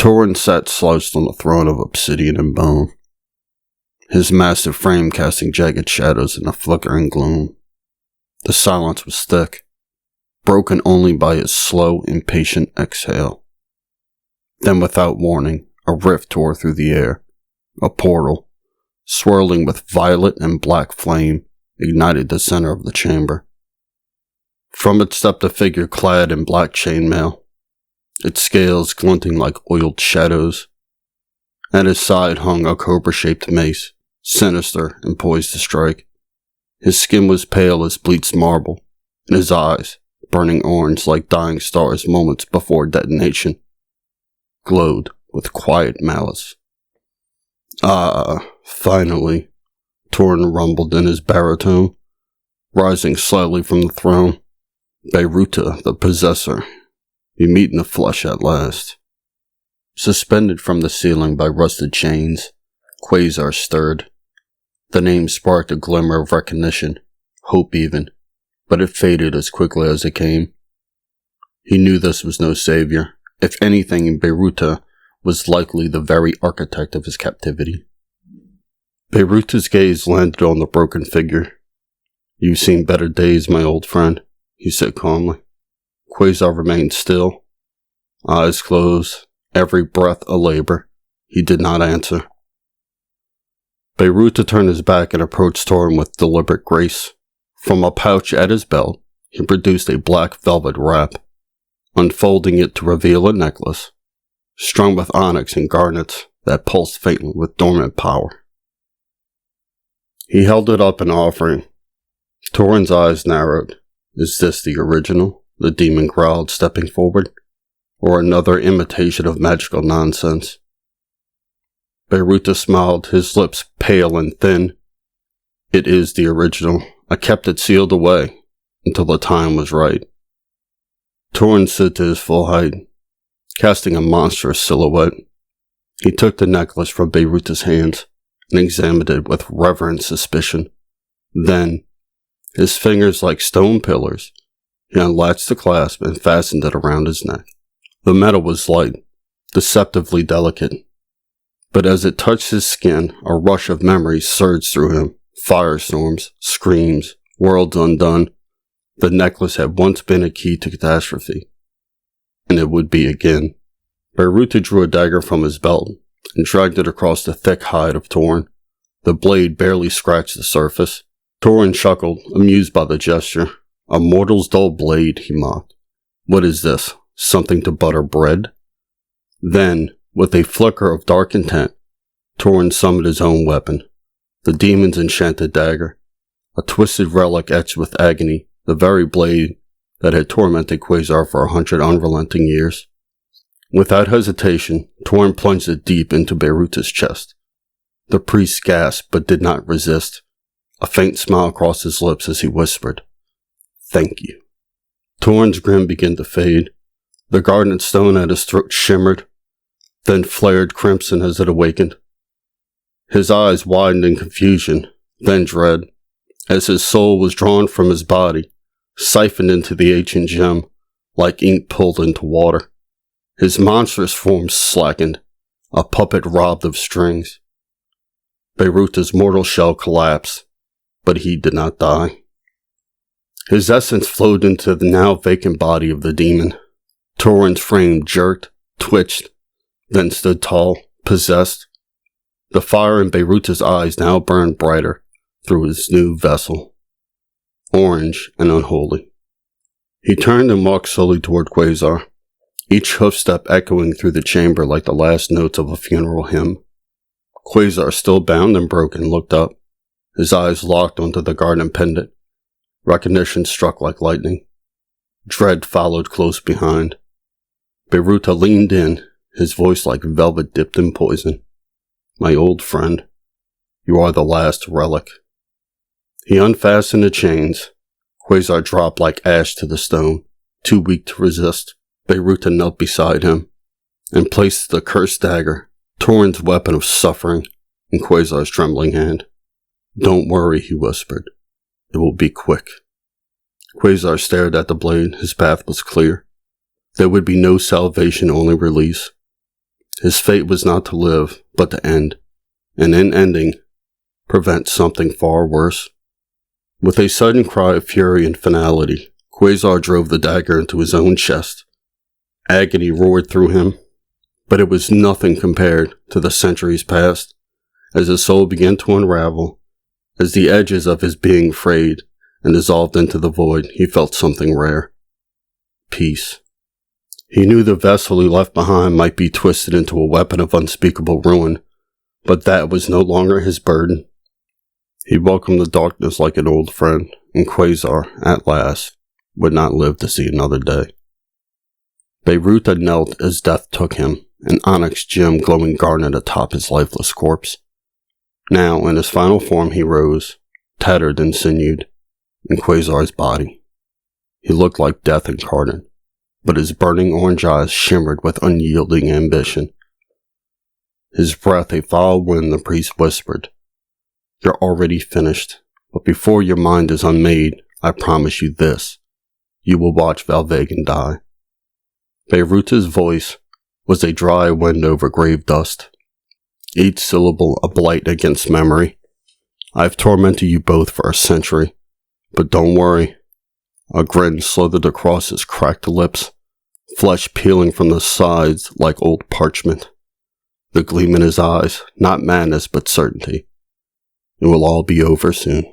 Torrin sat slouched on a throne of obsidian and bone, his massive frame casting jagged shadows in the flickering gloom. The silence was thick, broken only by his slow, impatient exhale. Then, without warning, a rift tore through the air. A portal, swirling with violet and black flame, ignited the center of the chamber. From it stepped a figure clad in black chainmail, its scales glinting like oiled shadows. At his side hung a cobra-shaped mace, sinister and poised to strike. His skin was pale as bleached marble, and his eyes, burning orange like dying stars moments before detonation, glowed with quiet malice. "Ah, finally," Torrin rumbled in his baritone, rising slightly from the throne. "Beiruta, the possessor, you meet in the flesh at last." Suspended from the ceiling by rusted chains, Quasar stirred. The name sparked a glimmer of recognition, hope even, but it faded as quickly as it came. He knew this was no savior. If anything, Beiruta was likely the very architect of his captivity. Beiruta's gaze landed on the broken figure. "You've seen better days, my old friend," he said calmly. Quasar remained still, eyes closed, every breath a labor. He did not answer. Beiruta turned his back and approached Torrin with deliberate grace. From a pouch at his belt, he produced a black velvet wrap, unfolding it to reveal a necklace, strung with onyx and garnets that pulsed faintly with dormant power. He held it up in offering. Torrin's eyes narrowed. "Is this the original?" the demon growled, stepping forward. "Or another imitation of magical nonsense?" Beiruta smiled, his lips pale and thin. "It is the original. I kept it sealed away until the time was right." Torrin stood to his full height, casting a monstrous silhouette. He took the necklace from Beiruta's hands and examined it with reverent suspicion. Then, his fingers like stone pillars, he unlatched the clasp and fastened it around his neck. The metal was light, deceptively delicate, but as it touched his skin, a rush of memories surged through him. Firestorms, screams, worlds undone. The necklace had once been a key to catastrophe, and it would be again. Beiruta drew a dagger from his belt and dragged it across the thick hide of Torrin. The blade barely scratched the surface. Torrin chuckled, amused by the gesture. "A mortal's dull blade," he mocked. "What is this? Something to butter bread?" Then, with a flicker of dark intent, Torrin summoned his own weapon, the demon's enchanted dagger, a twisted relic etched with agony, the very blade that had tormented Quasar for 100 unrelenting years. Without hesitation, Torrin plunged it deep into Beiruta's chest. The priest gasped but did not resist. A faint smile crossed his lips as he whispered, "Thank you." Torrin's grin began to fade. The garnet stone at his throat shimmered, then flared crimson as it awakened. His eyes widened in confusion, then dread, as his soul was drawn from his body, siphoned into the ancient gem, like ink pulled into water. His monstrous form slackened, a puppet robbed of strings. Beiruta's mortal shell collapsed, but he did not die. His essence flowed into the now vacant body of the demon. Torrin's frame jerked, twitched, then stood tall, possessed. The fire in Beiruta's eyes now burned brighter through his new vessel, orange and unholy. He turned and walked slowly toward Quasar, each hoofstep echoing through the chamber like the last notes of a funeral hymn. Quasar, still bound and broken, looked up, his eyes locked onto the garden pendant. Recognition struck like lightning. Dread followed close behind. Beiruta leaned in, his voice like velvet dipped in poison. "My old friend, you are the last relic." He unfastened the chains. Quasar dropped like ash to the stone, too weak to resist. Beiruta knelt beside him and placed the cursed dagger, Torrin's weapon of suffering, in Quasar's trembling hand. "Don't worry," he whispered. "It will be quick." Quasar stared at the blade. His path was clear. There would be no salvation, only release. His fate was not to live, but to end, and in ending, prevent something far worse. With a sudden cry of fury and finality, Quasar drove the dagger into his own chest. Agony roared through him, but it was nothing compared to the centuries past. As his soul began to unravel, as the edges of his being frayed and dissolved into the void, he felt something rare. Peace. He knew the vessel he left behind might be twisted into a weapon of unspeakable ruin, but that was no longer his burden. He welcomed the darkness like an old friend, and Quasar, at last, would not live to see another day. Beirut had knelt as death took him, an onyx gem glowing garnet atop his lifeless corpse. Now, in his final form, he rose, tattered and sinewed, in Quasar's body. He looked like death incarnate, but his burning orange eyes shimmered with unyielding ambition. His breath a foul wind, the priest whispered, "You're already finished, but before your mind is unmade, I promise you this. You will watch Valvegan die." Beirut's voice was a dry wind over grave dust, each syllable a blight against memory. "I've tormented you both for a century, but don't worry." A grin slithered across his cracked lips, flesh peeling from the sides like old parchment. The gleam in his eyes, not madness but certainty. It will all be over soon.